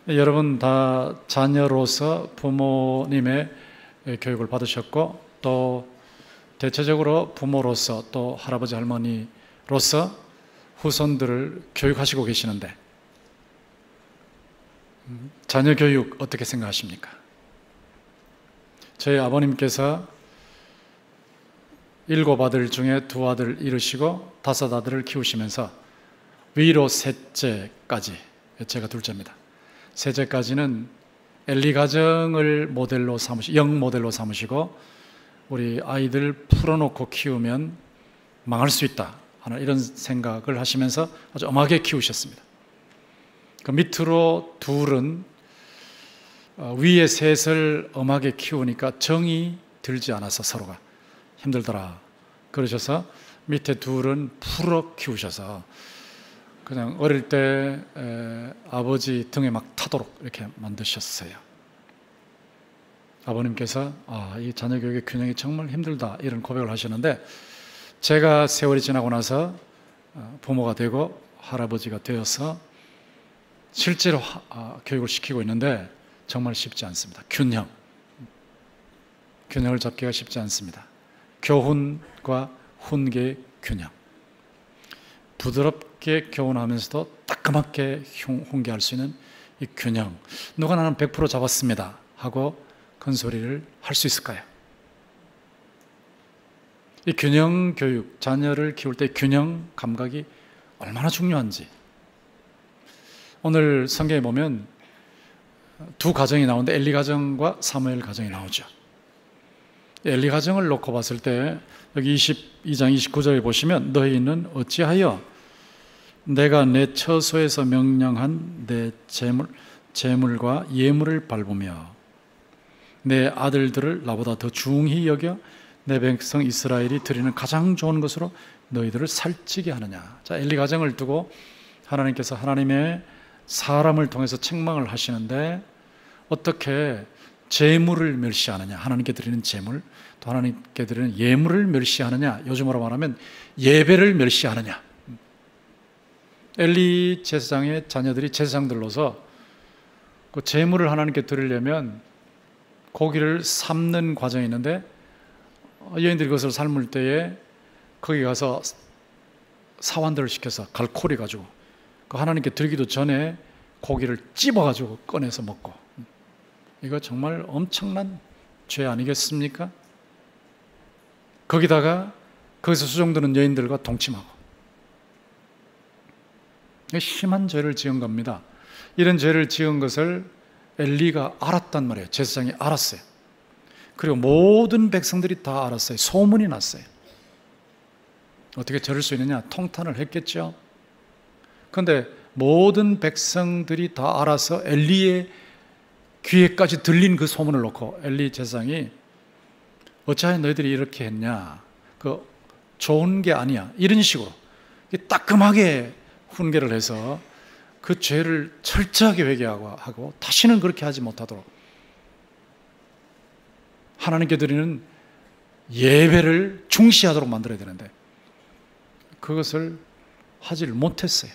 여러분 다 자녀로서 부모님의 교육을 받으셨고, 또 대체적으로 부모로서 또 할아버지 할머니로서 후손들을 교육하시고 계시는데, 자녀 교육 어떻게 생각하십니까? 저희 아버님께서 7 아들 중에 2 아들 이루시고 5 아들을 키우시면서 위로 셋째까지, 제가 둘째입니다. 셋째까지는 엘리 가정을 모델로 삼으시고, 영 모델로 삼으시고, 우리 아이들 풀어놓고 키우면 망할 수 있다 하는 이런 생각을 하시면서 아주 엄하게 키우셨습니다. 그 밑으로 둘은 위에 셋을 엄하게 키우니까 정이 들지 않아서 서로가 힘들더라 그러셔서 밑에 둘은 풀어 키우셔서 그냥 어릴 때 아버지 등에 막 타도록 이렇게 만드셨어요. 아버님께서 이 자녀 교육의 균형이 정말 힘들다 이런 고백을 하셨는데, 제가 세월이 지나고 나서 부모가 되고 할아버지가 되어서 실제로 교육을 시키고 있는데 정말 쉽지 않습니다. 균형을 잡기가 쉽지 않습니다. 교훈과 훈계의 균형, 부드럽게 교훈하면서도 따끔하게 훈계할 수 있는 이 균형, 누가 나는 100% 잡았습니다 하고 큰 소리를 할 수 있을까요? 이 균형 교육, 자녀를 키울 때 균형 감각이 얼마나 중요한지, 오늘 성경에 보면 2 가정이 나오는데 엘리 가정과 사무엘 가정이 나오죠. 엘리 가정을 놓고 봤을 때 여기 22장 29절에 보시면, 너희는 어찌하여 내가 내 처소에서 명령한 내 재물과 예물을 밟으며 내 아들들을 나보다 더 중히 여겨 내 백성 이스라엘이 드리는 가장 좋은 것으로 너희들을 살찌게 하느냐. 자, 엘리 가정을 두고 하나님께서 하나님의 사람을 통해서 책망을 하시는데, 어떻게 재물을 멸시하느냐, 하나님께 드리는 재물, 또 하나님께 드리는 예물을 멸시하느냐, 요즘으로 말하면 예배를 멸시하느냐. 엘리 제사장의 자녀들이 제사장들로서 그 재물을 하나님께 드리려면 고기를 삶는 과정이 있는데, 여인들이 그것을 삶을 때에 거기 가서 사환들을 시켜서 갈코리 가지고 그 하나님께 드리기도 전에 고기를 찝어가지고 꺼내서 먹고, 이거 정말 엄청난 죄 아니겠습니까? 거기다가 거기서 수종드는 여인들과 동침하고, 심한 죄를 지은 겁니다. 이런 죄를 지은 것을 엘리가 알았단 말이에요. 제사장이 알았어요. 그리고 모든 백성들이 다 알았어요. 소문이 났어요. 어떻게 저럴 수 있느냐, 통탄을 했겠죠. 그런데 모든 백성들이 다 알아서 엘리의 귀에까지 들린 그 소문을 놓고 엘리 제사장이, 어찌하여 너희들이 이렇게 했냐, 그 좋은 게 아니야, 이런 식으로 따끔하게 훈계를 해서 그 죄를 철저하게 회개하고 다시는 그렇게 하지 못하도록 하나님께 드리는 예배를 중시하도록 만들어야 되는데 그것을 하지를 못했어요.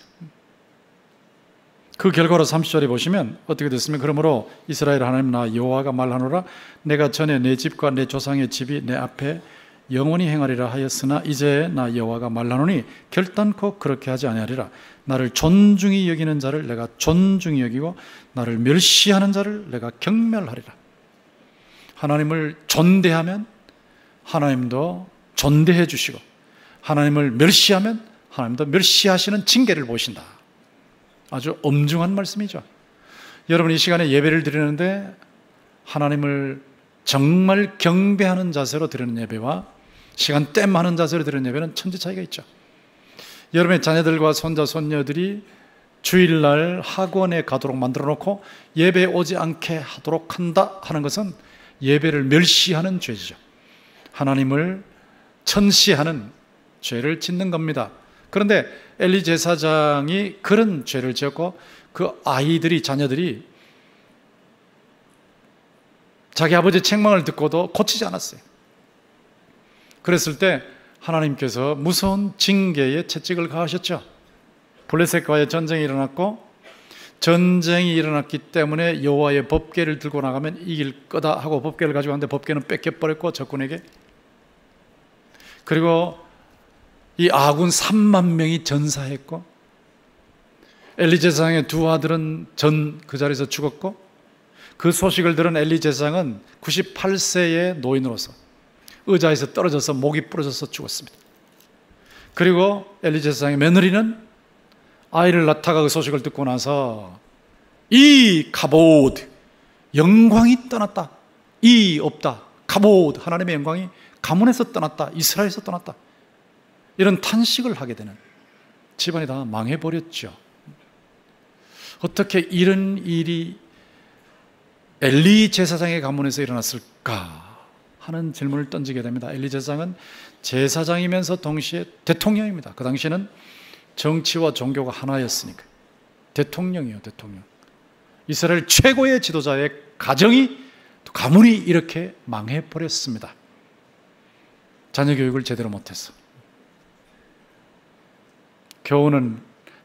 그 결과로 30절에 보시면 어떻게 됐습니까? 그러므로 이스라엘 하나님 나 여호와가 말하노라, 내가 전에 내 집과 내 조상의 집이 내 앞에 영원히 행하리라 하였으나 이제 나 여호와가 말하노니 결단코 그렇게 하지 아니하리라. 나를 존중히 여기는 자를 내가 존중히 여기고 나를 멸시하는 자를 내가 경멸하리라. 하나님을 존대하면 하나님도 존대해 주시고, 하나님을 멸시하면 하나님도 멸시하시는 징계를 보신다. 아주 엄중한 말씀이죠. 여러분, 이 시간에 예배를 드리는데 하나님을 정말 경배하는 자세로 드리는 예배와 시간 땜하는 자세로 드리는 예배는 천지 차이가 있죠. 여러분의 자녀들과 손자 손녀들이 주일날 학원에 가도록 만들어 놓고 예배에 오지 않게 하도록 한다 하는 것은 예배를 멸시하는 죄죠. 하나님을 천시하는 죄를 짓는 겁니다. 그런데 엘리 제사장이 그런 죄를 지었고 그 아이들이, 자녀들이 자기 아버지의 책망을 듣고도 고치지 않았어요. 그랬을 때 하나님께서 무서운 징계의 채찍을 가하셨죠. 블레셋과의 전쟁이 일어났고 전쟁이 일어났기 때문에 여호와의 법궤를 들고 나가면 이길 거다 하고 법궤를 가지고 왔는데 법궤는 뺏겨버렸고 적군에게. 그리고 이 아군 3만 명이 전사했고 엘리 제사장의 두 아들은 그 자리에서 죽었고 그 소식을 들은 엘리 제사장은 98세의 노인으로서 의자에서 떨어져서 목이 부러져서 죽었습니다. 그리고 엘리 제사장의 며느리는 아이를 낳다가 그 소식을 듣고 나서 이 카보드, 영광이 떠났다. 이 없다. 카보드, 하나님의 영광이 가문에서 떠났다. 이스라엘에서 떠났다. 이런 탄식을 하게 되는, 집안이 다 망해버렸죠. 어떻게 이런 일이 엘리 제사장의 가문에서 일어났을까 하는 질문을 던지게 됩니다. 엘리 제사장은 제사장이면서 동시에 대통령입니다. 그 당시에는 정치와 종교가 하나였으니까. 대통령이요, 대통령. 이스라엘 최고의 지도자의 가문이 이렇게 망해버렸습니다. 자녀 교육을 제대로 못해서. 교훈은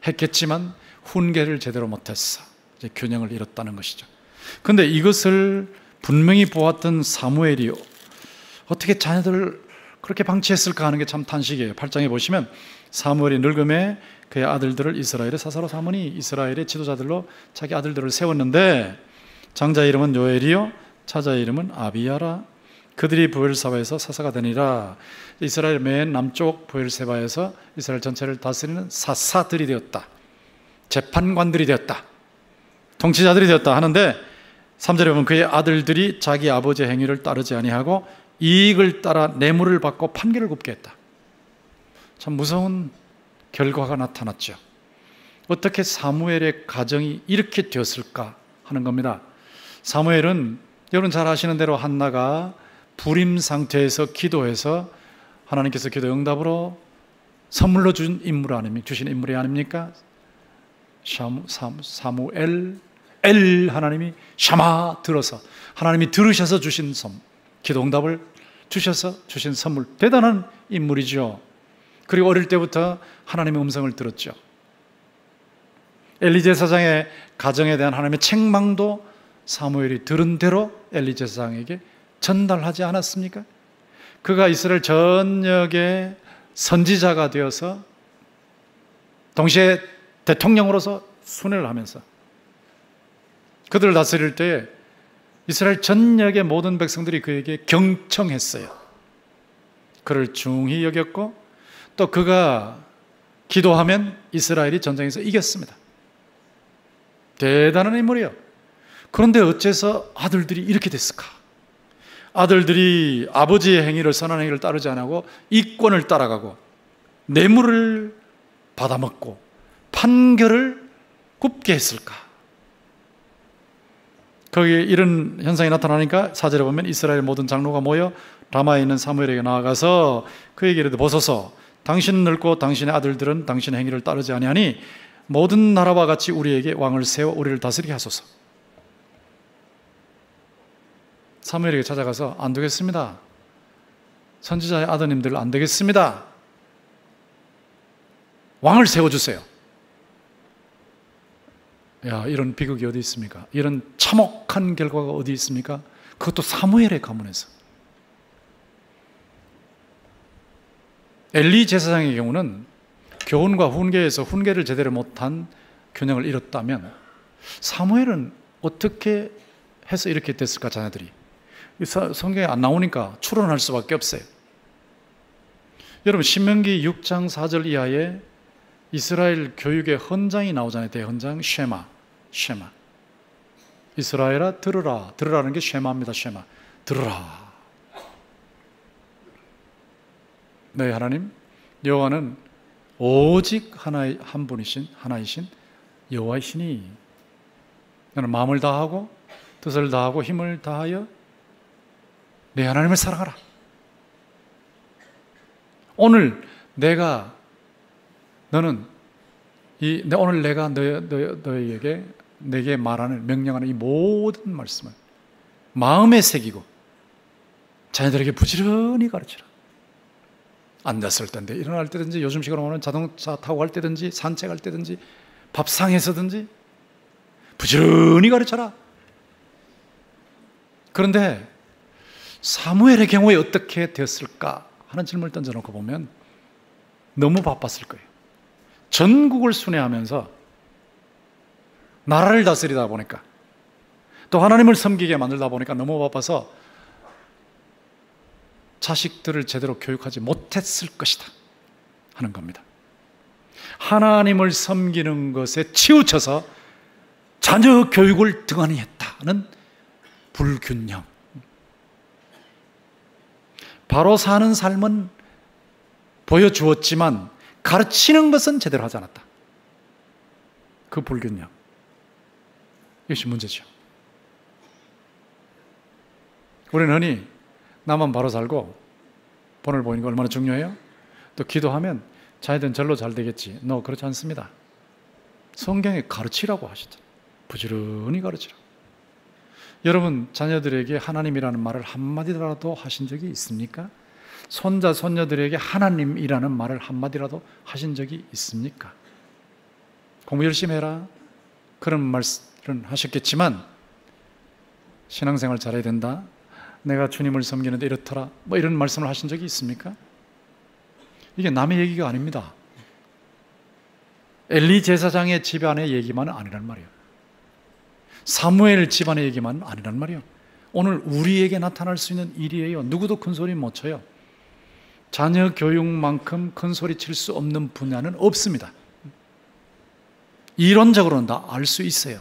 했겠지만 훈계를 제대로 못했어. 이제 균형을 잃었다는 것이죠. 그런데 이것을 분명히 보았던 사무엘이 어떻게 자녀들을 그렇게 방치했을까 하는 게 참 탄식이에요. 8장에 보시면 사무엘이 늙음에 그의 아들들을 이스라엘의 사사로 삼으니 이스라엘의 지도자들로 자기 아들들을 세웠는데 장자의 이름은 요엘이요 차자의 이름은 아비야라. 그들이 브엘사바에서 사사가 되니라. 이스라엘 맨 남쪽 브엘세바에서 이스라엘 전체를 다스리는 사사들이 되었다. 재판관들이 되었다. 통치자들이 되었다 하는데 3절에 보면 그의 아들들이 자기 아버지의 행위를 따르지 아니하고 이익을 따라 뇌물을 받고 판결을 굽게 했다. 참 무서운 결과가 나타났죠. 어떻게 사무엘의 가정이 이렇게 되었을까 하는 겁니다. 사무엘은 여러분 잘 아시는 대로 한나가 불임 상태에서 기도해서 하나님께서 기도 응답으로 선물로 주신 인물이 아닙니까? 사무엘, 하나님이 샤마 들어서 하나님이 들으셔서 주신 기도 응답을 주셔서 주신 선물, 대단한 인물이죠. 그리고 어릴 때부터 하나님의 음성을 들었죠. 엘리 제사장의 가정에 대한 하나님의 책망도 사무엘이 들은 대로 엘리 제사장에게 전달하지 않았습니까? 그가 이스라엘 전역의 선지자가 되어서 동시에 대통령으로서 순회를 하면서 그들을 다스릴 때 이스라엘 전역의 모든 백성들이 그에게 경청했어요. 그를 중히 여겼고 또 그가 기도하면 이스라엘이 전쟁에서 이겼습니다. 대단한 인물이에요. 그런데 어째서 아들들이 이렇게 됐을까? 아들들이 아버지의 행위를, 선한 행위를 따르지 않고 이권을 따라가고 뇌물을 받아먹고 판결을 굽게 했을까? 거기에 이런 현상이 나타나니까 4절에 보면 이스라엘 모든 장로가 모여 라마에 있는 사무엘에게 나아가서 그에게 이르되 보소서, 당신은 늙고 당신의 아들들은 당신의 행위를 따르지 아니하니 모든 나라와 같이 우리에게 왕을 세워 우리를 다스리게 하소서. 사무엘에게 찾아가서 안 되겠습니다. 선지자의 아드님들 안 되겠습니다. 왕을 세워주세요. 야, 이런 비극이 어디 있습니까? 이런 참혹한 결과가 어디 있습니까? 그것도 사무엘의 가문에서. 엘리 제사장의 경우는 교훈과 훈계에서 훈계를 제대로 못한 균형을 잃었다면 사무엘은 어떻게 해서 이렇게 됐을까? 자녀들이 성경에 안 나오니까 추론할 수밖에 없어요. 여러분 신명기 6장 4절 이하에 이스라엘 교육의 헌장이 나오잖아요. 대헌장 쉐마. 이스라엘아 들으라. 들으라는 게 쉐마입니다. 쉐마. 들으라. 너희 하나님 여호와는 오직 한 분이신 하나이신 여호와이시니 너는 마음을 다하고 뜻을 다하고 힘을 다하여 내 하나님을 사랑하라. 오늘 내가 너에게 내게 말하는 명령하는 이 모든 말씀을 마음에 새기고 자녀들에게 부지런히 가르치라. 앉았을 때인데 일어날 때든지 요즘 식으로 오는 자동차 타고 갈 때든지 산책할 때든지 밥상에서든지 부지런히 가르쳐라. 그런데 사무엘의 경우에 어떻게 되었을까 하는 질문을 던져놓고 보면 너무 바빴을 거예요. 전국을 순회하면서 나라를 다스리다 보니까, 또 하나님을 섬기게 만들다 보니까 너무 바빠서 자식들을 제대로 교육하지 못했을 것이다 하는 겁니다. 하나님을 섬기는 것에 치우쳐서 자녀 교육을 등한히 했다는 불균형. 바로 사는 삶은 보여주었지만 가르치는 것은 제대로 하지 않았다. 그 불균형, 이것이 문제죠. 우리는 흔히 나만 바로 살고 본을 보이는 거 얼마나 중요해요? 또 기도하면 자녀들은 절로 잘 되겠지. 그렇지 않습니다. 성경에 가르치라고 하시잖아요. 부지런히 가르치라. 여러분, 자녀들에게 하나님이라는 말을 한마디라도 하신 적이 있습니까? 손자, 손녀들에게 하나님이라는 말을 한마디라도 하신 적이 있습니까? 공부 열심히 해라, 그런 말씀을 하셨겠지만 신앙생활 잘해야 된다, 내가 주님을 섬기는데 이렇더라, 이런 말씀을 하신 적이 있습니까? 이게 남의 얘기가 아닙니다. 엘리 제사장의 집안의 얘기만은 아니란 말이에요. 사무엘 집안의 얘기만은 아니란 말이에요. 오늘 우리에게 나타날 수 있는 일이에요. 누구도 큰 소리 못 쳐요. 자녀 교육만큼 큰 소리 칠 수 없는 분야는 없습니다. 이론적으로는 다 알 수 있어요.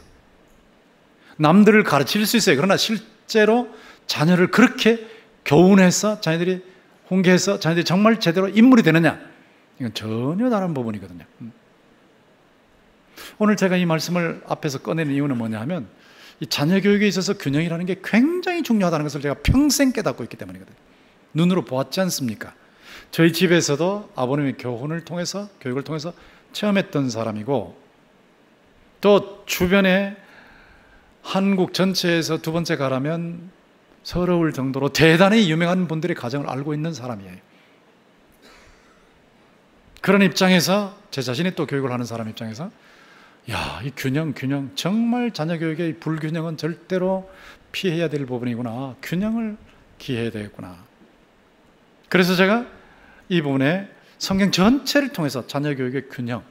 남들을 가르칠 수 있어요. 그러나 실제로 자녀를 그렇게 교훈해서 자녀들이 훈계해서 자녀들이 정말 제대로 인물이 되느냐, 이건 전혀 다른 부분이거든요. 오늘 제가 이 말씀을 앞에서 꺼내는 이유는 뭐냐 하면, 이 자녀 교육에 있어서 균형이라는 게 굉장히 중요하다는 것을 제가 평생 깨닫고 있기 때문이거든요. 눈으로 보았지 않습니까? 저희 집에서도 아버님의 교훈을 통해서, 교육을 통해서 체험했던 사람이고, 또 주변에 한국 전체에서 두 번째 가라면 서러울 정도로 대단히 유명한 분들의 가정을 알고 있는 사람이에요. 그런 입장에서, 제 자신이 또 교육을 하는 사람 입장에서, 이 균형, 정말 자녀 교육의 불균형은 절대로 피해야 될 부분이구나. 균형을 기해야 되겠구나. 그래서 제가 이 부분에 성경 전체를 통해서 자녀 교육의 균형,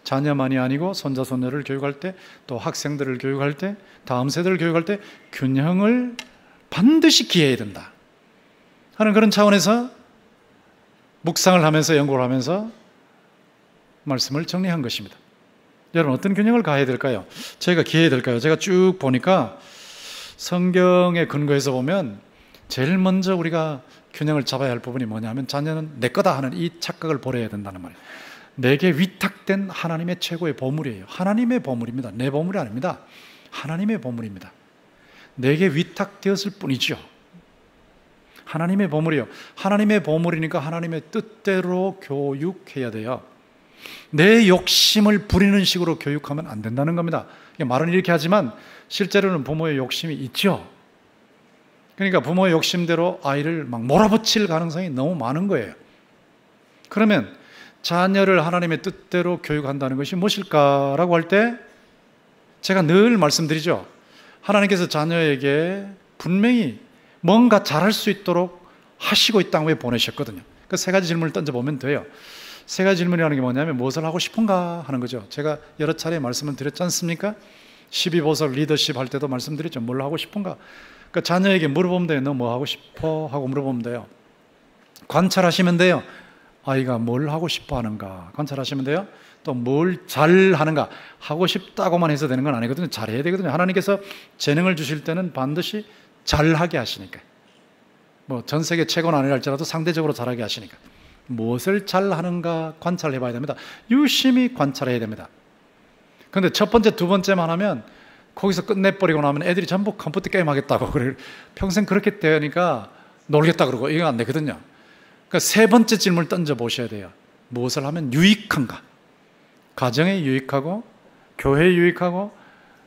자녀만이 아니고 손자, 손녀를 교육할 때, 또 학생들을 교육할 때, 다음 세대를 교육할 때 균형을 반드시 기해야 된다 하는 그런 차원에서 묵상을 하면서, 연구를 하면서 말씀을 정리한 것입니다. 여러분, 어떤 균형을 가해야 될까요? 저희가 기해야 될까요? 제가 쭉 보니까 성경에 근거해서 보면 제일 먼저 우리가 균형을 잡아야 할 부분이 뭐냐 하면, 자녀는 내 거다 하는 이 착각을 버려야 된다는 말이에요. 내게 위탁된 하나님의 최고의 보물이에요. 하나님의 보물입니다. 내 보물이 아닙니다. 하나님의 보물입니다. 내게 위탁되었을 뿐이죠. 하나님의 보물이요. 하나님의 보물이니까 하나님의 뜻대로 교육해야 돼요. 내 욕심을 부리는 식으로 교육하면 안 된다는 겁니다. 말은 이렇게 하지만 실제로는 부모의 욕심이 있죠. 그러니까 부모의 욕심대로 아이를 막 몰아붙일 가능성이 너무 많은 거예요. 그러면 자녀를 하나님의 뜻대로 교육한다는 것이 무엇일까라고 할 때, 제가 늘 말씀드리죠. 하나님께서 자녀에게 분명히 뭔가 잘할 수 있도록 하시고 이 땅에 보내셨거든요. 그 세 가지 질문을 던져보면 돼요. 세 가지 질문이라는 게 뭐냐면, 무엇을 하고 싶은가 하는 거죠. 제가 여러 차례 말씀을 드렸지 않습니까? 12보석 리더십 할 때도 말씀드렸죠. 뭘 하고 싶은가? 그러니까 자녀에게 물어보면 돼요. 너 뭐 하고 싶어? 하고 물어보면 돼요. 관찰하시면 돼요. 아이가 뭘 하고 싶어 하는가 관찰하시면 돼요. 또 뭘 잘하는가, 하고 싶다고만 해서 되는 건 아니거든요. 잘해야 되거든요. 하나님께서 재능을 주실 때는 반드시 잘하게 하시니까, 전 세계 최고는 아니랄지라도 상대적으로 잘하게 하시니까 무엇을 잘하는가 관찰해 봐야 됩니다. 유심히 관찰해야 됩니다. 그런데 첫 번째, 두 번째만 하면 거기서 끝내버리고 나면 애들이 전부 컴퓨터 게임 하겠다고, 평생 그렇게 되니까 놀겠다 그러고, 이거 안 되거든요. 그러니까 세 번째 질문을 던져보셔야 돼요. 무엇을 하면 유익한가? 가정에 유익하고, 교회에 유익하고,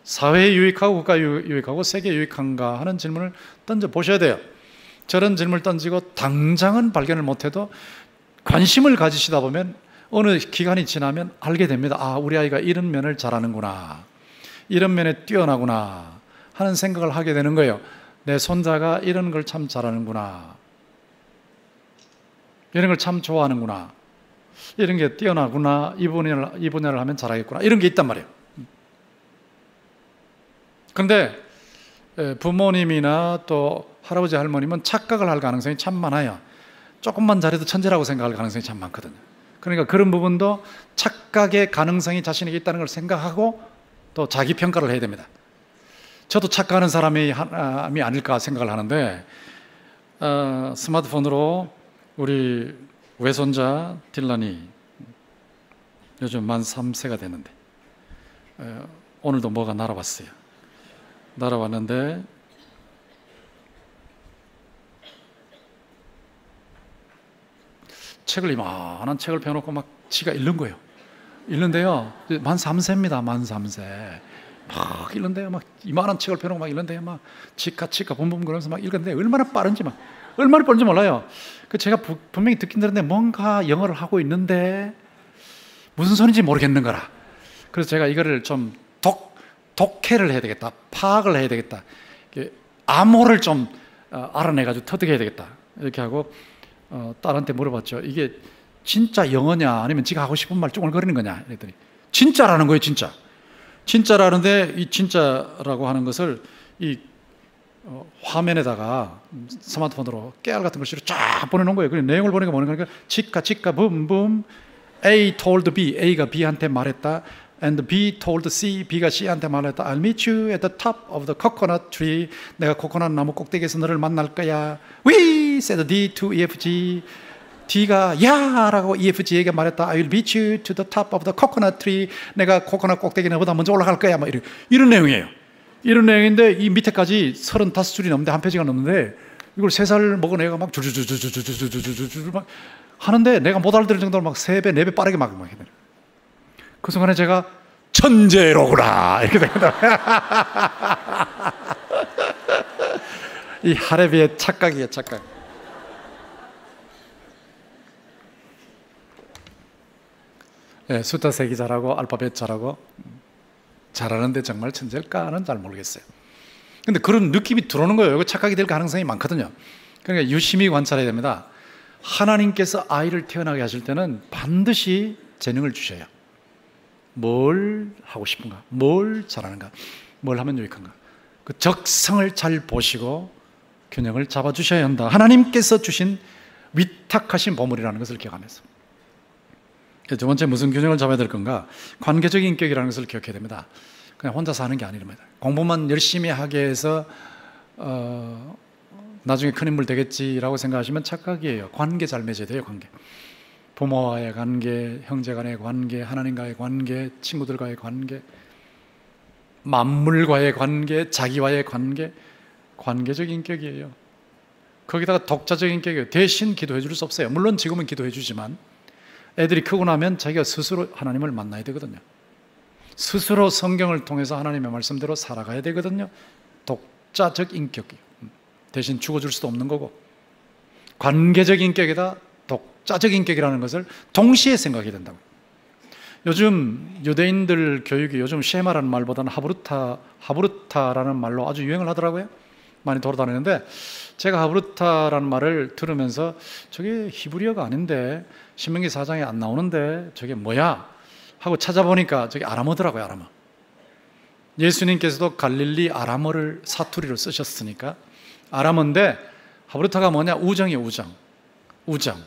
사회에 유익하고, 국가에 유익하고, 세계에 유익한가 하는 질문을 던져보셔야 돼요. 저런 질문을 던지고 당장은 발견을 못해도 관심을 가지시다 보면 어느 기간이 지나면 알게 됩니다. 우리 아이가 이런 면을 잘하는구나, 이런 면에 뛰어나구나 하는 생각을 하게 되는 거예요. 내 손자가 이런 걸 참 잘하는구나, 이런 걸 참 좋아하는구나, 이런 게 뛰어나구나, 이 분야를 하면 잘하겠구나, 이런 게 있단 말이에요. 그런데 부모님이나 또 할아버지 할머님은 착각을 할 가능성이 참 많아요. 조금만 잘해도 천재라고 생각할 가능성이 참 많거든요. 그러니까 그런 부분도 착각의 가능성이 자신에게 있다는 걸 생각하고 또 자기 평가를 해야 됩니다. 저도 착각하는 사람이 아닐까 생각을 하는데, 스마트폰으로 우리 외손자 딜란이 요즘 만 3세가 됐는데 오늘도 뭐가 날아왔어요. 날아왔는데 책을, 이만한 책을 펴놓고 막 지가 읽는 거예요. 읽는데요, 만 3세입니다. 만 3세. 막 읽는데요, 막 이만한 책을 펴놓고 막 읽는데요, 막 치카 붐붐 그러면서 막 읽는데 얼마나 빠른지 몰라요. 그 제가 분명히 듣긴 들었는데 뭔가 영어를 하고 있는데 무슨 소리인지 모르겠는 거라. 그래서 제가 이거를 좀 독해를 해야 되겠다, 파악을 해야 되겠다, 암호를 좀 알아내가지고 터득해야 되겠다, 이렇게 하고 딸한테 물어봤죠. 이게 진짜 영어냐 아니면 지가 하고 싶은 말 쫑얼거리는 거냐 그랬더니 진짜라는 거예요. 진짜라는데 이 진짜라고 하는 것을 이 화면에다가 스마트폰으로 깨알 같은 글씨로 쫙 보내놓은 거예요. 그래서 내용을 보니까 뭐냐면 치카 붐붐, A told B, A가 B한테 말했다, and B told C, B가 C한테 말했다. I'll meet you at the top of the coconut tree. 내가 코코넛 나무 꼭대기에서 너를 만날 거야. We said D to EFG. D가 야라고 EFG에게 말했다. I will meet you to the top of the coconut tree. 내가 코코넛 꼭대기 너보다 먼저 올라갈 거야. 막 이런 내용이에요. 이런 내용인데 이 밑에까지 35줄이 넘는데, 한 페이지가 넘는데 이걸 3살 먹은 애가 막 줄줄줄줄줄줄줄줄줄 막 하는데 내가 못 알아들을 정도로 막 3배, 4배 빠르게 막 해요. 그 순간에 제가 천재로구나 이렇게 됩니다. 이 하레비의 착각이에요, 착각. 네, 숫자 세기 잘하고 알파벳 잘하고 잘하는데 정말 천재일까는 잘 모르겠어요. 근데 그런 느낌이 들어오는 거예요. 이거 착각이 될 가능성이 많거든요. 그러니까 유심히 관찰해야 됩니다. 하나님께서 아이를 태어나게 하실 때는 반드시 재능을 주셔요. 뭘 하고 싶은가, 뭘 잘하는가, 뭘 하면 유익한가, 그 적성을 잘 보시고 균형을 잡아주셔야 한다. 하나님께서 주신 위탁하신 보물이라는 것을 기억하면서. 두 번째, 무슨 균형을 잡아야 될 건가? 관계적인 인격이라는 것을 기억해야 됩니다. 그냥 혼자 사는 게 아닙니다. 공부만 열심히 하게 해서 나중에 큰 인물 되겠지라고 생각하시면 착각이에요. 관계 잘 맺어야 돼요. 관계. 부모와의 관계, 형제 간의 관계, 하나님과의 관계, 친구들과의 관계, 만물과의 관계, 자기와의 관계, 관계적 인격이에요. 거기다가 독자적 인격이에요. 대신 기도해 줄 수 없어요. 물론 지금은 기도해 주지만 애들이 크고 나면 자기가 스스로 하나님을 만나야 되거든요. 스스로 성경을 통해서 하나님의 말씀대로 살아가야 되거든요. 독자적 인격이에요. 대신 죽어줄 수도 없는 거고, 관계적 인격이다, 독자적 인격이라는 것을 동시에 생각해야 된다고. 요즘 유대인들 교육이 요즘 쉐마라는 말보다는 하브루타라는 말로 아주 유행을 하더라고요. 많이 돌아다니는데 제가 하브루타라는 말을 들으면서 저게 히브리어가 아닌데, 신명기 4장에 안 나오는데 저게 뭐야 하고 찾아보니까 저게 아람어더라고요. 아람어. 예수님께서도 갈릴리 아람어를 사투리로 쓰셨으니까 아람어인데, 하브루타가 뭐냐? 우정이에요. 우정.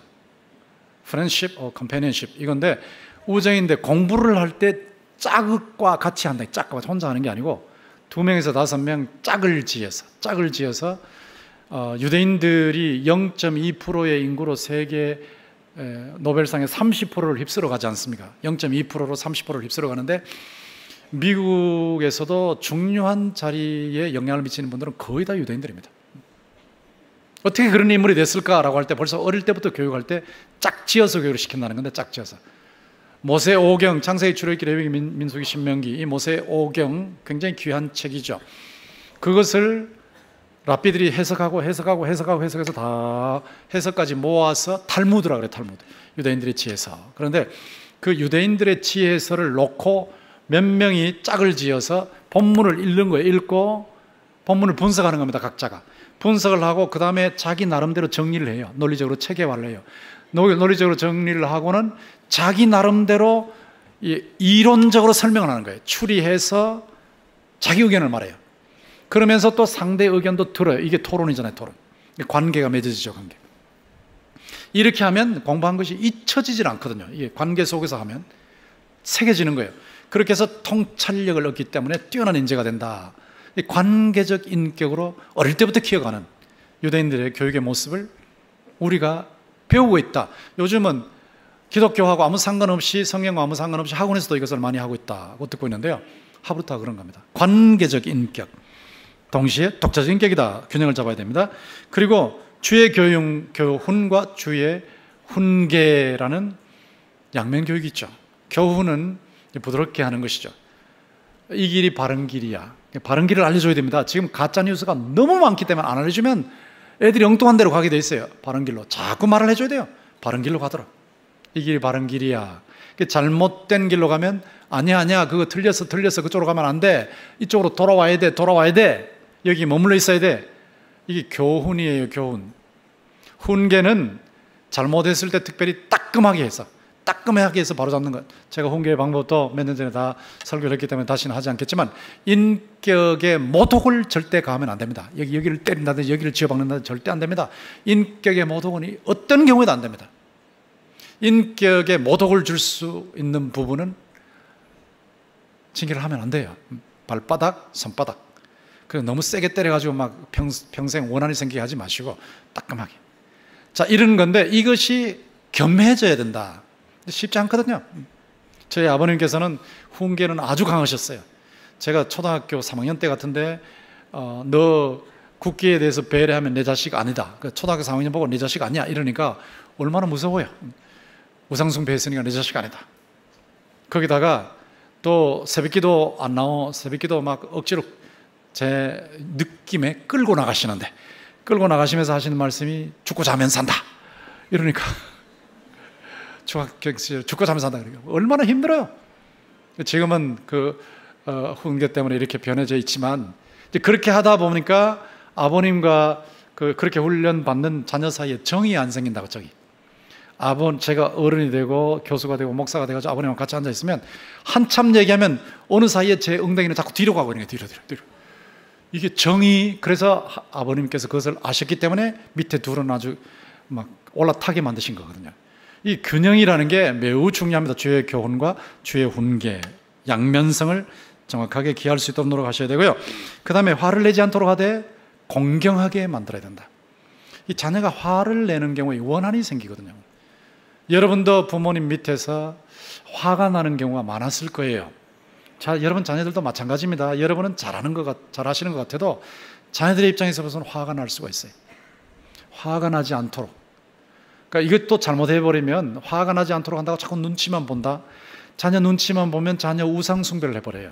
friendship or companionship, 이건데 우정인데 공부를 할 때 짝과 같이 한다. 짝과 혼자 하는 게 아니고 2명에서 5명 짝을 지어서 유대인들이 0.2%의 인구로 세계 노벨상의 30%를 휩쓸어 가지 않습니까? 0.2%로 30%를 휩쓸어 가는데 미국에서도 중요한 자리에 영향을 미치는 분들은 거의 다 유대인들입니다. 어떻게 그런 인물이 됐을까라고 할 때 벌써 어릴 때부터 교육할 때 짝지어서 교육을 시킨다는 건데, 짝지어서. 모세 오경, 창세기, 출애굽기, 레위기, 민수기, 신명기, 이 모세 오경 굉장히 귀한 책이죠. 그것을 랍비들이 해석해서 다 해석까지 모아서 탈무드라 그래요. 탈무드. 유대인들의 지혜서. 그런데 그 유대인들의 지혜서를 놓고 몇 명이 짝을 지어서 본문을 읽는 거예요. 읽고 본문을 분석하는 겁니다. 각자가 분석을 하고 그 다음에 자기 나름대로 정리를 해요. 논리적으로 체계화를 해요. 논리적으로 정리를 하고는 자기 나름대로 이론적으로 설명을 하는 거예요. 추리해서 자기 의견을 말해요. 그러면서 또 상대의 의견도 들어요. 이게 토론이잖아요. 토론. 관계가 맺어지죠. 관계. 이렇게 하면 공부한 것이 잊혀지질 않거든요. 이게 관계 속에서 하면 새겨지는 거예요. 그렇게 해서 통찰력을 얻기 때문에 뛰어난 인재가 된다. 관계적 인격으로 어릴 때부터 키워가는 유대인들의 교육의 모습을 우리가 배우고 있다. 요즘은 기독교하고 아무 상관없이, 성경과 아무 상관없이 학원에서도 이것을 많이 하고 있다고 듣고 있는데요. 하브루타가 그런 겁니다. 관계적 인격, 동시에 독자적 인격이다. 균형을 잡아야 됩니다. 그리고 주의 교훈과 주의 훈계라는 양면 교육이 있죠. 교훈은 부드럽게 하는 것이죠. 이 길이 바른 길이야. 바른 길을 알려줘야 됩니다. 지금 가짜뉴스가 너무 많기 때문에 안 알려주면 애들이 엉뚱한 데로 가게 돼 있어요. 바른 길로 자꾸 말을 해줘야 돼요. 바른 길로 가더라. 이 길이 바른 길이야. 잘못된 길로 가면 아니야 그거 틀렸어 그쪽으로 가면 안 돼. 이쪽으로 돌아와야 돼. 여기 머물러 있어야 돼. 이게 교훈이에요. 교훈. 훈계는 잘못했을 때 특별히 따끔하게 해서 바로 잡는 것. 제가 훈계의 방법도 몇 년 전에 다 설교를 했기 때문에 다시는 하지 않겠지만 인격의 모독을 절대 가하면 안 됩니다. 여기를 때린다든지 여기를 쥐어박는다든지 절대 안 됩니다. 인격의 모독은 어떤 경우에도 안 됩니다. 인격의 모독을 줄 수 있는 부분은 징계를 하면 안 돼요. 발바닥, 손바닥. 그래서 너무 세게 때려가지고 막 평생 원한이 생기게 하지 마시고 따끔하게. 자, 이런 건데 이것이 겸해져야 된다. 쉽지 않거든요. 저희 아버님께서는 훈계는 아주 강하셨어요. 제가 초등학교 3학년 때 같은데 너 국기에 대해서 배려하면 내 자식 아니다. 초등학교 3학년 보고 내 자식 아니야 이러니까 얼마나 무서워요. 우상숭배 했으니까 내 자식 아니다. 거기다가 또 새벽기도 안 나오, 새벽기도 막 억지로 제 느낌에 끌고 나가시면서 하시는 말씀이 죽고 자면 산다 이러니까 중학교 시절 죽고 자면 산다 그러니까 얼마나 힘들어요. 지금은 훈계 때문에 이렇게 변해져 있지만 이제 그렇게 하다 보니까 아버님과 그렇게 훈련 받는 자녀 사이에 정이 안 생긴다고. 제가 어른이 되고 교수가 되고 목사가 되고 아버님과 같이 앉아 있으면 한참 얘기하면 어느 사이에 제 엉덩이는 자꾸 뒤로 가고 있는 거예요. 뒤로. 이게 정이, 그래서 아버님께서 그것을 아셨기 때문에 밑에 둘은 아주 막 올라타게 만드신 거거든요. 이 균형이라는 게 매우 중요합니다. 주의 교훈과 주의 훈계, 양면성을 정확하게 기할 수 있도록 노력하셔야 되고요. 그 다음에 화를 내지 않도록 하되 공경하게 만들어야 된다. 이 자녀가 화를 내는 경우에 원한이 생기거든요. 여러분도 부모님 밑에서 화가 나는 경우가 많았을 거예요. 자, 여러분 자녀들도 마찬가지입니다. 여러분은 잘하시는 것 같아도 자녀들의 입장에서 보면 화가 날 수가 있어요. 화가 나지 않도록. 그러니까 이것도 잘못해버리면 화가 나지 않도록 한다고 자꾸 눈치만 본다. 자녀 눈치만 보면 자녀 우상숭배를 해버려요.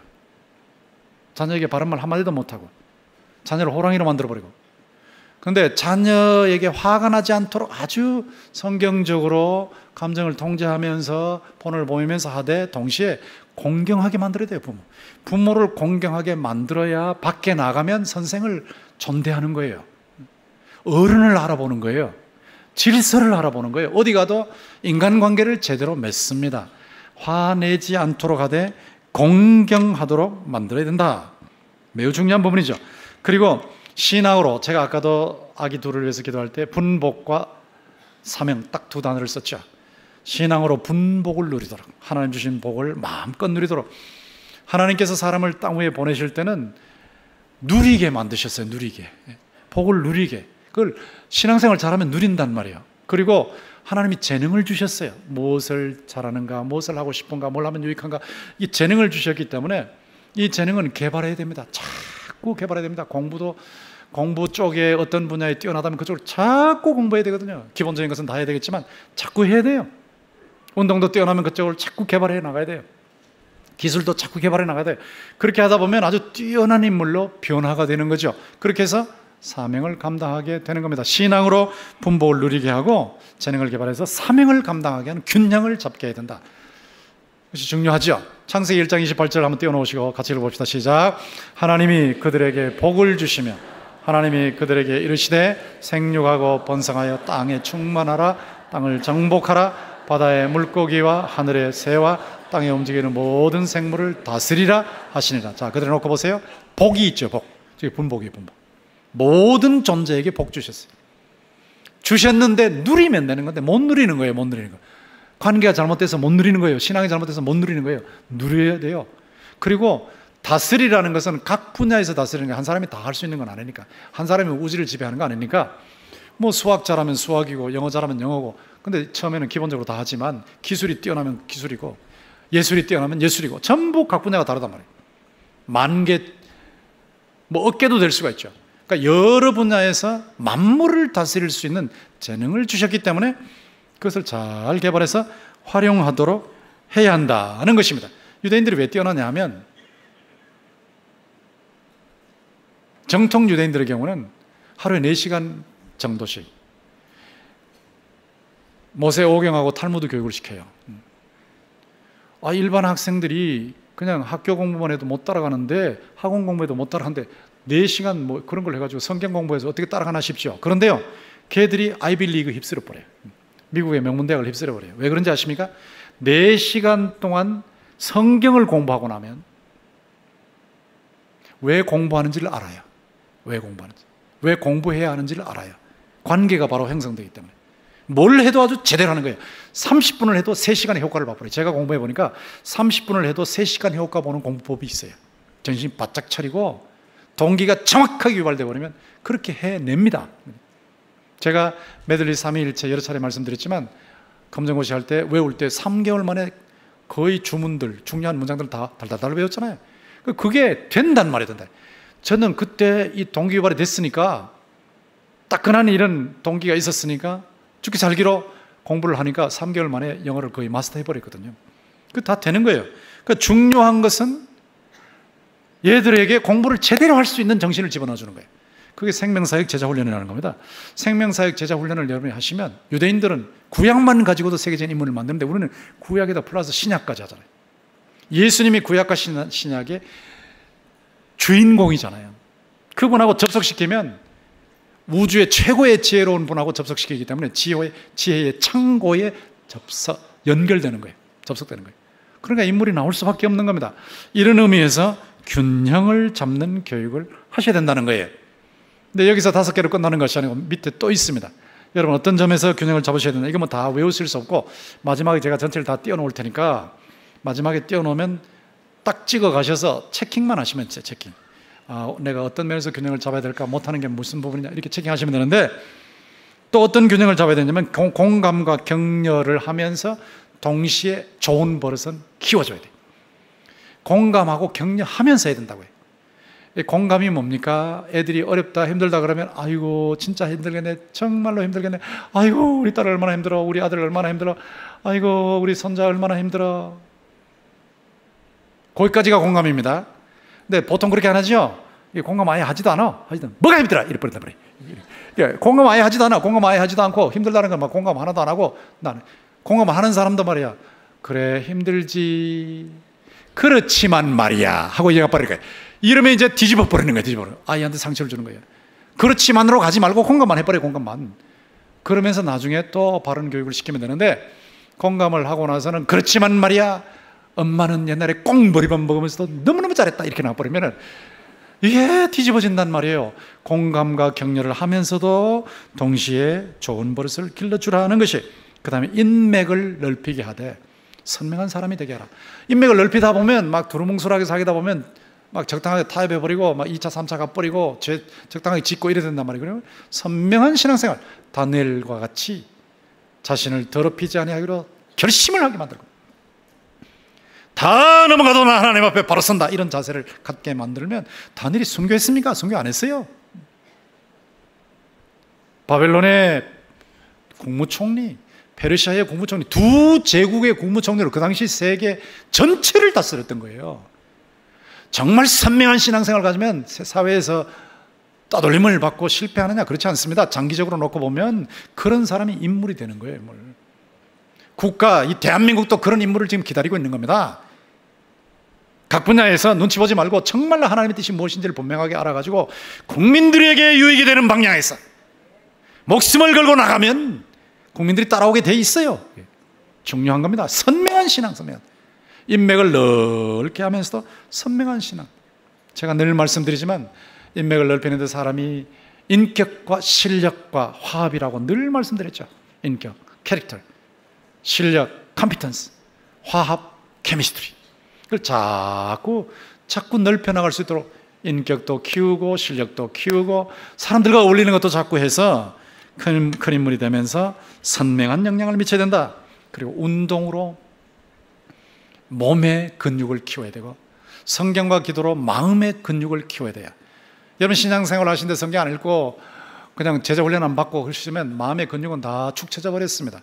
자녀에게 바른 말 한마디도 못하고 자녀를 호랑이로 만들어버리고. 그런데 자녀에게 화가 나지 않도록 아주 성경적으로 감정을 통제하면서 폰을 보이면서 하되 동시에 공경하게 만들어야 돼요. 부모를 공경하게 만들어야 밖에 나가면 선생을 존대하는 거예요. 어른을 알아보는 거예요. 질서를 알아보는 거예요. 어디 가도 인간관계를 제대로 맺습니다. 화내지 않도록 하되 공경하도록 만들어야 된다. 매우 중요한 부분이죠. 그리고 신앙으로 제가 아까도 아기 둘을 위해서 기도할 때 분복과 사명 딱 두 단어를 썼죠. 신앙으로 분복을 누리도록, 하나님 주신 복을 마음껏 누리도록. 하나님께서 사람을 땅 위에 보내실 때는 누리게 만드셨어요. 누리게, 복을 누리게. 그걸 신앙생활 잘하면 누린단 말이에요. 그리고 하나님이 재능을 주셨어요. 무엇을 잘하는가, 무엇을 하고 싶은가, 뭘 하면 유익한가, 이 재능을 주셨기 때문에 이 재능은 개발해야 됩니다. 자꾸 개발해야 됩니다. 공부 쪽에 어떤 분야에 뛰어나다면 그쪽을 자꾸 공부해야 되거든요. 기본적인 것은 다 해야 되겠지만 자꾸 해야 돼요. 운동도 뛰어나면 그쪽을 자꾸 개발해 나가야 돼요. 기술도 자꾸 개발해 나가야 돼요. 그렇게 하다 보면 아주 뛰어난 인물로 변화가 되는 거죠. 그렇게 해서 사명을 감당하게 되는 겁니다. 신앙으로 분복을 누리게 하고 재능을 개발해서 사명을 감당하게 하는 균형을 잡게 해야 된다. 그것이 중요하죠. 창세기 1장 28절 한번 띄워놓으시고 같이 읽어봅시다. 시작. 하나님이 그들에게 복을 주시며 하나님이 그들에게 이르시되 생육하고 번성하여 땅에 충만하라. 땅을 정복하라. 바다의 물고기와 하늘의 새와 땅에 움직이는 모든 생물을 다스리라 하시니라. 자, 그대로 놓고 보세요. 복이 있죠. 복. 저기 분복이에요. 분복. 모든 존재에게 복 주셨어요. 주셨는데 누리면 되는 건데 못 누리는 거예요. 못 누리는 거. 관계가 잘못돼서 못 누리는 거예요. 신앙이 잘못돼서 못 누리는 거예요. 누려야 돼요. 그리고 다스리라는 것은 각 분야에서 다스리는 게 한 사람이 다 할 수 있는 건 아니니까. 한 사람이 우주를 지배하는 거 아니니까. 뭐 수학 잘하면 수학이고 영어 잘하면 영어고. 근데 처음에는 기본적으로 다 하지만 기술이 뛰어나면 기술이고 예술이 뛰어나면 예술이고 전부 각 분야가 다르단 말이에요. 만개, 뭐 억개도 될 수가 있죠. 그러니까 여러 분야에서 만물을 다스릴 수 있는 재능을 주셨기 때문에 그것을 잘 개발해서 활용하도록 해야 한다는 것입니다. 유대인들이 왜 뛰어나냐 하면 정통 유대인들의 경우는 하루에 4시간 정도씩 모세 오경하고 탈무드 교육을 시켜요. 일반 학생들이 그냥 학교 공부만 해도 못 따라가는데 학원 공부해도 못 따라가는데 4시간 뭐 그런 걸 해가지고 성경 공부해서 어떻게 따라가나 싶죠. 그런데요, 걔들이 아이비리그 휩쓸어 버려요. 미국의 명문대학을 휩쓸어 버려요. 왜 그런지 아십니까? 4시간 동안 성경을 공부하고 나면 왜 공부하는지를 알아요. 왜 공부하는지, 왜 공부해야 하는지를 알아요. 관계가 바로 형성되기 때문에 뭘 해도 아주 제대로 하는 거예요. 30분을 해도 3시간의 효과를 맛보래요. 제가 공부해 보니까 30분을 해도 3시간 효과 보는 공부법이 있어요. 정신 바짝 차리고 동기가 정확하게 유발되어 버리면 그렇게 해냅니다. 제가 메들리 삼위일체 여러 차례 말씀드렸지만 검정고시 할 때 외울 때 3개월 만에 거의 주문들, 중요한 문장들을 다 달달달 외웠잖아요. 그게 된단 말이에요. 된다. 저는 그때 이 동기 유발이 됐으니까 따끈한 이런 동기가 있었으니까 죽기 살기로 공부를 하니까 3개월 만에 영어를 거의 마스터해버렸거든요. 그 다 되는 거예요. 그러니까 중요한 것은 얘들에게 공부를 제대로 할 수 있는 정신을 집어넣어 주는 거예요. 그게 생명사역 제자훈련이라는 겁니다. 생명사역 제자훈련을 여러분이 하시면 유대인들은 구약만 가지고도 세계적인 인물을 만드는데 우리는 구약에다 플러스 신약까지 하잖아요. 예수님이 구약과 신약의 주인공이잖아요. 그분하고 접속시키면 우주의 최고의 지혜로운 분하고 접속시키기 때문에 지혜의 창고에 연결되는 거예요. 접속되는 거예요. 그러니까 인물이 나올 수밖에 없는 겁니다. 이런 의미에서 균형을 잡는 교육을 하셔야 된다는 거예요. 근데 여기서 5개로 끝나는 것이 아니고 밑에 또 있습니다. 여러분 어떤 점에서 균형을 잡으셔야 되나? 이거 뭐 다 외우실 수 없고 마지막에 제가 전체를 다 띄워놓을 테니까 마지막에 띄워놓으면 딱 찍어 가셔서 체킹만 하시면 돼요. 체킹. 내가 어떤 면에서 균형을 잡아야 될까, 못하는 게 무슨 부분이냐 이렇게 체킹하시면 되는데 또 어떤 균형을 잡아야 되냐면 공감과 격려를 하면서 동시에 좋은 버릇은 키워줘야 돼요. 공감하고 격려하면서 해야 된다고요. 공감이 뭡니까? 애들이 어렵다 힘들다 그러면 아이고 진짜 힘들겠네, 정말로 힘들겠네, 아이고 우리 딸 얼마나 힘들어, 우리 아들 얼마나 힘들어, 아이고 우리 손자 얼마나 힘들어. 거기까지가 공감입니다. 근데 보통 그렇게 안 하죠. 공감 아예 하지도 않아. 뭐가 힘들어? 이래 버린단 말이에요. 공감 아예 하지도 않아. 공감 아예 하지도 않고 힘들다는 건 막 공감 하나도 안 하고, 나는 공감하는 사람도 말이야, 그래 힘들지, 그렇지만 말이야 하고 얘가 버릴 거예요. 이러면 이제 뒤집어 버리는 거예요. 뒤집어. 아이한테 상처를 주는 거예요. 그렇지만으로 가지 말고 공감만 해버려요. 공감만. 그러면서 나중에 또 바른 교육을 시키면 되는데, 공감을 하고 나서는 그렇지만 말이야, 엄마는 옛날에 꼭 머리밥 먹으면서도 너무너무 잘했다 이렇게 나와버리면 이게 뒤집어진단 말이에요. 공감과 격려를 하면서도 동시에 좋은 버릇을 길러주라는 것이, 그 다음에 인맥을 넓히게 하되 선명한 사람이 되게 하라. 인맥을 넓히다 보면 막 두루뭉술하게 사귀다 보면 막 적당하게 타협해버리고 막 2차 3차 가버리고 적당하게 짓고 이래야 된단 말이에요. 그러면 선명한 신앙생활, 다니엘과 같이 자신을 더럽히지 아니하기로 결심을 하게 만들고, 다 넘어가도 나 하나님 앞에 바로 선다 이런 자세를 갖게 만들면, 다니엘이 순교했습니까? 순교 안 했어요. 바벨론의 국무총리, 페르시아의 국무총리, 두 제국의 국무총리로 그 당시 세계 전체를 다스렸던 거예요. 정말 선명한 신앙생활을 가지면 사회에서 따돌림을 받고 실패하느냐? 그렇지 않습니다. 장기적으로 놓고 보면 그런 사람이 인물이 되는 거예요. 인물. 국가, 이 대한민국도 그런 인물을 지금 기다리고 있는 겁니다. 각 분야에서 눈치 보지 말고 정말로 하나님의 뜻이 무엇인지를 분명하게 알아가지고 국민들에게 유익이 되는 방향에서 목숨을 걸고 나가면 국민들이 따라오게 돼 있어요. 중요한 겁니다. 선명한 신앙, 선명한. 인맥을 넓게 하면서도 선명한 신앙. 제가 늘 말씀드리지만 인맥을 넓히는데 사람이 인격과 실력과 화합이라고 늘 말씀드렸죠. 인격, 캐릭터, 실력, 컴피턴스, 화합, 케미스트리. 그걸 자꾸 넓혀나갈 수 있도록 인격도 키우고 실력도 키우고 사람들과 어울리는 것도 자꾸 해서 큰 인물이 되면서 선명한 영향을 미쳐야 된다. 그리고 운동으로 몸의 근육을 키워야 되고 성경과 기도로 마음의 근육을 키워야 돼요. 여러분 신앙생활 하시는데 성경 안 읽고 그냥 제자 훈련 안 받고 그러시면 마음의 근육은 다 축 처져 버렸습니다.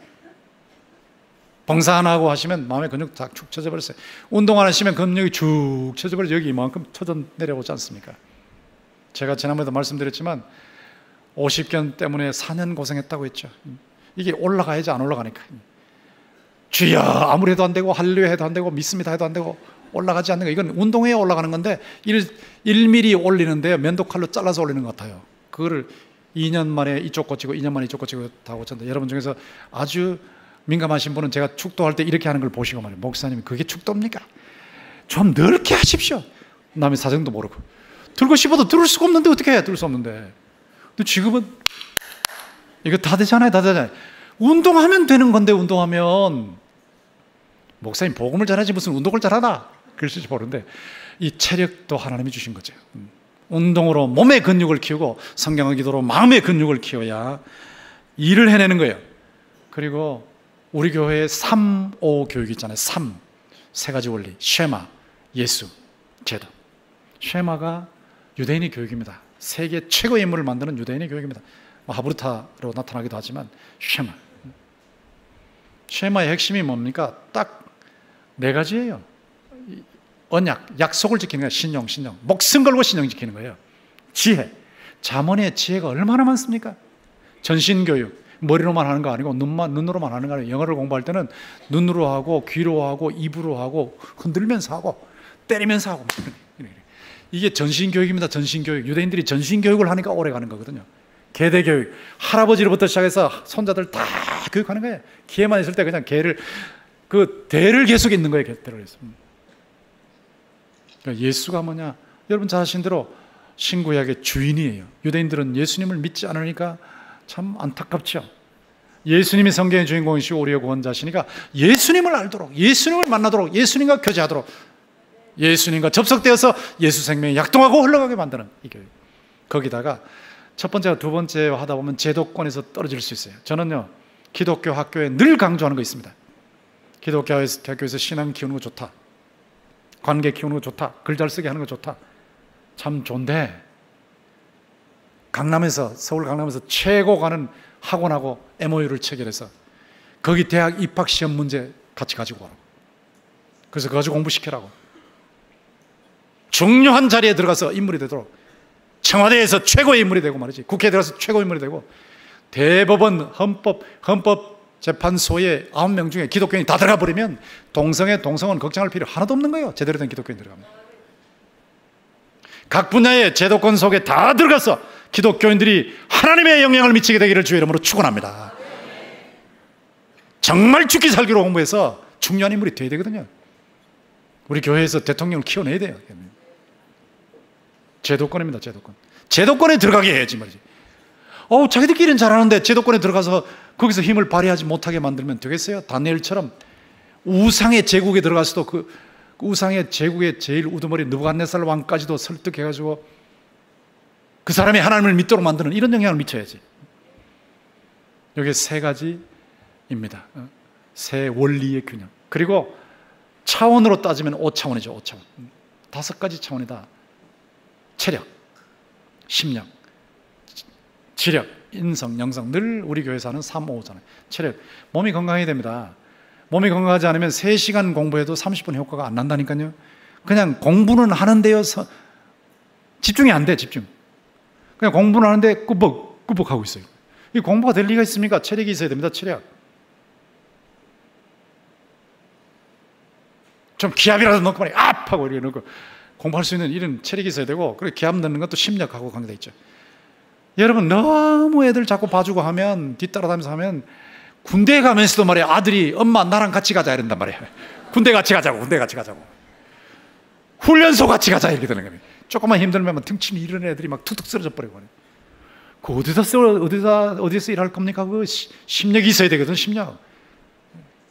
봉사 안 하고 하시면 마음의 근육 다 축 처져 버렸어요. 운동 안 하시면 근육이 축 처져 버려서 여기 이만큼 터져 내려오지 않습니까? 제가 지난번에도 말씀드렸지만 50견 때문에 4년 고생했다고 했죠. 이게 올라가야지 안 올라가니까. 주여 아무리 해도 안 되고 할렐루야 해도 안 되고 믿습니다 해도 안 되고 올라가지 않는 거. 이건 운동해야 올라가는 건데 1mm 올리는데 면도칼로 잘라서 올리는 것 같아요. 그거를 2년 만에 이쪽 고치고 2년 만에 이쪽 고치고 다 고쳤는데 여러분 중에서 아주 민감하신 분은 제가 축도할 때 이렇게 하는 걸 보시고 말이에요. 목사님 그게 축도입니까? 좀 넓게 하십시오. 남의 사정도 모르고 들고 싶어도 들을 수가 없는데 어떻게 해야 들 수 없는데. 근데 지금은 이거 다 되잖아요. 다 되잖아요. 운동하면 되는 건데 운동하면 목사님 복음을 잘하지 무슨 운동을 잘하나 그러실지 모르는데 이 체력도 하나님이 주신 거죠. 운동으로 몸의 근육을 키우고 성경의 기도로 마음의 근육을 키워야 일을 해내는 거예요. 그리고 우리 교회에 3-5 교육이 있잖아요. 3, 3가지 원리. 쉐마, 예수, 제도. 쉐마가 유대인의 교육입니다. 세계 최고의 인물을 만드는 유대인의 교육입니다. 하브르타로 나타나기도 하지만 쉐마. 쉐마의 핵심이 뭡니까? 딱 4가지예요. 언약, 약속을 지키는 거예요. 신용. 목숨 걸고 신용 지키는 거예요. 지혜. 잠언의 지혜가 얼마나 많습니까? 전신교육. 머리로만 하는 거 아니고 눈으로만 하는 거 아니고 영어를 공부할 때는 눈으로 하고 귀로 하고 입으로 하고 흔들면서 하고 때리면서 하고 이게 전신교육입니다. 전신교육. 유대인들이 전신교육을 하니까 오래 가는 거거든요. 계대교육. 할아버지로부터 시작해서 손자들 다 교육하는 거예요. 기회만 있을 때 그냥 대를 계속 있는 거예요. 대를 계속. 그러니까 예수가 뭐냐? 여러분 잘 아시는 대로 신구약의 주인이에요. 유대인들은 예수님을 믿지 않으니까 참 안타깝죠. 예수님이 성경의 주인공이시고 우리의 구원자시니까 예수님을 알도록, 예수님을 만나도록, 예수님과 교제하도록, 예수님과 접속되어서 예수 생명이 약동하고 흘러가게 만드는 이 교육. 거기다가 첫 번째와 두 번째 하다 보면 제도권에서 떨어질 수 있어요. 저는요 기독교 학교에 늘 강조하는 거 있습니다. 기독교 학교에서 신앙 키우는 거 좋다, 관계 키우는 거 좋다, 글 잘 쓰게 하는 거 좋다, 참 좋은데 서울 강남에서 최고 가는 학원하고 MOU를 체결해서 거기 대학 입학 시험 문제 같이 가지고 가라고. 그래서 그거 가지고 공부시키라고. 중요한 자리에 들어가서 인물이 되도록 청와대에서 최고의 인물이 되고 말이지, 국회에 들어가서 최고의 인물이 되고, 대법원 헌법재판소에 9명 중에 기독교인이 다 들어가 버리면 동성은 걱정할 필요 하나도 없는 거예요. 제대로 된 기독교인 들어가면. 각 분야의 제도권 속에 다 들어가서 기독교인들이 하나님의 영향을 미치게 되기를 주의 이름으로 축원합니다. 정말 죽기 살기로 공부해서 중요한 인물이 돼야 되거든요. 우리 교회에서 대통령을 키워내야 돼요. 제도권입니다. 제도권에 들어가게 해야지 말이지. 자기들끼리는 잘하는데 제도권에 들어가서 거기서 힘을 발휘하지 못하게 만들면 되겠어요? 다니엘처럼 우상의 제국에 들어가서도 그 우상의 제국의 제일 우두머리 느부갓네살 왕까지도 설득해가지고 그 사람이 하나님을 믿도록 만드는 이런 영향을 미쳐야지. 이게 3가지입니다. 세 원리의 균형. 그리고 차원으로 따지면 5차원이죠. 5차원. 5가지 차원이다. 체력, 심력, 지력, 인성, 영성. 늘 우리 교회에서 하는 3-5잖아요. 체력. 몸이 건강해야 됩니다. 몸이 건강하지 않으면 3시간 공부해도 30분 효과가 안 난다니까요. 그냥 공부는 하는데요, 집중이 안 돼. 집중. 그냥 공부는 하는데 꾸벅꾸벅 하고 있어요. 이 공부가 될 리가 있습니까? 체력이 있어야 됩니다. 체력. 좀 기압이라도 넣고 말이야 하고 이렇게 넣고 공부할 수 있는 이런 체력이 있어야 되고, 그리고 기압 넣는 것도 심력하고 관계되어 있죠. 여러분 너무 애들 자꾸 봐주고 하면, 뒤따라다니면서 하면, 군대에 가면서도 말이야 아들이 엄마 나랑 같이 가자 이런단 말이야. 군대 같이 가자고, 군대 같이 가자고, 훈련소 같이 가자 이렇게 되는 거예요. 조금만 힘들면 등치미 이런 애들이 막 툭툭 쓰러져 버리고 말이야. 그 어디서 일할 겁니까? 그 심력이 있어야 되거든. 심력.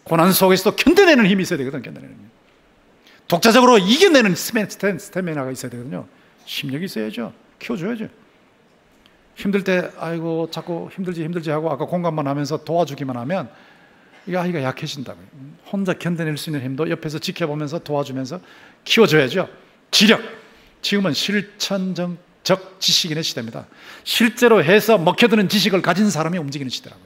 고난 속에서도 견뎌내는 힘이 있어야 되거든. 견뎌내는 힘. 독자적으로 이겨내는 스태미나가 있어야 되거든요. 심력이 있어야죠. 키워줘야죠. 힘들 때 아이고 자꾸 힘들지 하고 아까 공감만 하면서 도와주기만 하면 이 아이가 약해진다고요. 혼자 견뎌낼 수 있는 힘도 옆에서 지켜보면서 도와주면서 키워줘야죠. 지력. 지금은 실천적 지식인의 시대입니다. 실제로 해서 먹혀드는 지식을 가진 사람이 움직이는 시대라고요.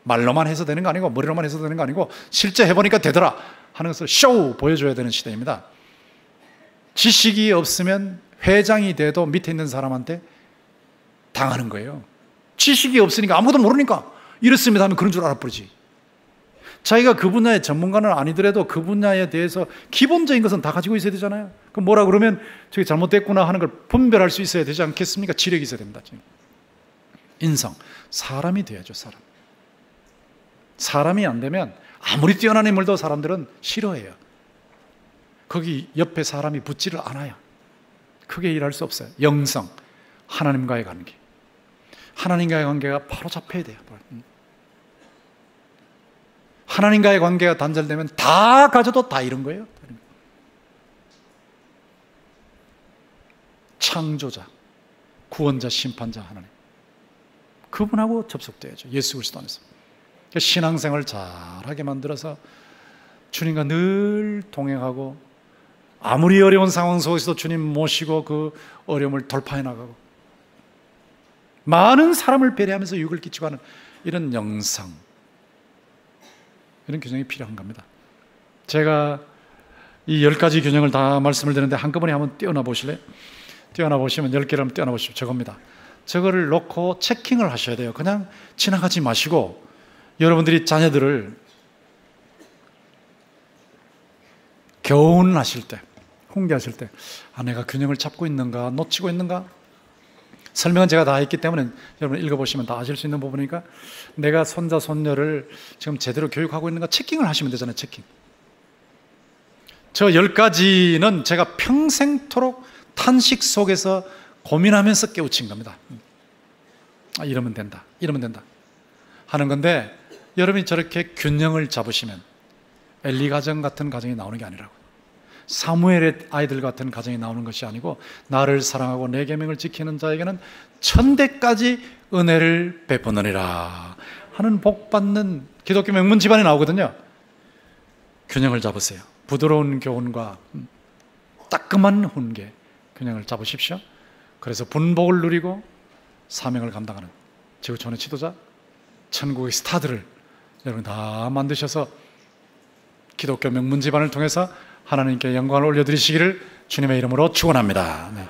말로만 해서 되는 거 아니고, 머리로만 해서 되는 거 아니고, 실제 해보니까 되더라 하는 것을 쇼 보여줘야 되는 시대입니다. 지식이 없으면 회장이 돼도 밑에 있는 사람한테 당하는 거예요. 지식이 없으니까 아무것도 모르니까 이렇습니다 하면 그런 줄 알아버리지. 자기가 그 분야의 전문가는 아니더라도 그 분야에 대해서 기본적인 것은 다 가지고 있어야 되잖아요. 그럼 뭐라 그러면 저게 잘못됐구나 하는 걸 분별할 수 있어야 되지 않겠습니까? 지력이 있어야 됩니다. 인성, 사람이 돼야죠. 사람이 안 되면 아무리 뛰어난 인물도 사람들은 싫어해요. 거기 옆에 사람이 붙지를 않아요. 크게 일할 수 없어요. 영성, 하나님과의 관계. 하나님과의 관계가 바로 잡혀야 돼요. 하나님과의 관계가 단절되면 다 가져도 다 이런 거예요. 창조자, 구원자, 심판자 하나님, 그분하고 접속돼야죠. 예수 그리스도 안에서. 신앙생활을 잘하게 만들어서 주님과 늘 동행하고, 아무리 어려운 상황 속에서도 주님 모시고 그 어려움을 돌파해 나가고, 많은 사람을 배려하면서 유익을 끼치고 하는 이런 영상, 이런 규정이 필요한 겁니다. 제가 이 10가지 규정을 다 말씀을 드리는데 한꺼번에 한번 띄어나 보실래요? 띄어나 보시면 10개를 한번 띄어나 보십시오. 저겁니다. 저거를 놓고 체킹을 하셔야 돼요. 그냥 지나가지 마시고, 여러분들이 자녀들을 교훈하실 때, 훈계하실 때, 내가 균형을 잡고 있는가, 놓치고 있는가? 설명은 제가 다 했기 때문에 여러분 읽어보시면 다 아실 수 있는 부분이니까, 내가 손자, 손녀를 지금 제대로 교육하고 있는가 체킹을 하시면 되잖아요. 체킹. 저 10가지는 제가 평생토록 탄식 속에서 고민하면서 깨우친 겁니다. 이러면 된다, 이러면 된다 하는 건데, 여러분이 저렇게 균형을 잡으시면 엘리 가정 같은 가정이 나오는 게 아니라고. 사무엘의 아이들 같은 가정이 나오는 것이 아니고, 나를 사랑하고 내 계명을 지키는 자에게는 천대까지 은혜를 베푸느니라 하는 복받는 기독교 명문 집안이 나오거든요. 균형을 잡으세요. 부드러운 교훈과 따끔한 훈계, 균형을 잡으십시오. 그래서 분복을 누리고 사명을 감당하는 지구촌의 지도자, 천국의 스타들을 여러분 다 만드셔서 기독교 명문 집안을 통해서 하나님께 영광을 올려드리시기를 주님의 이름으로 축원합니다. 네.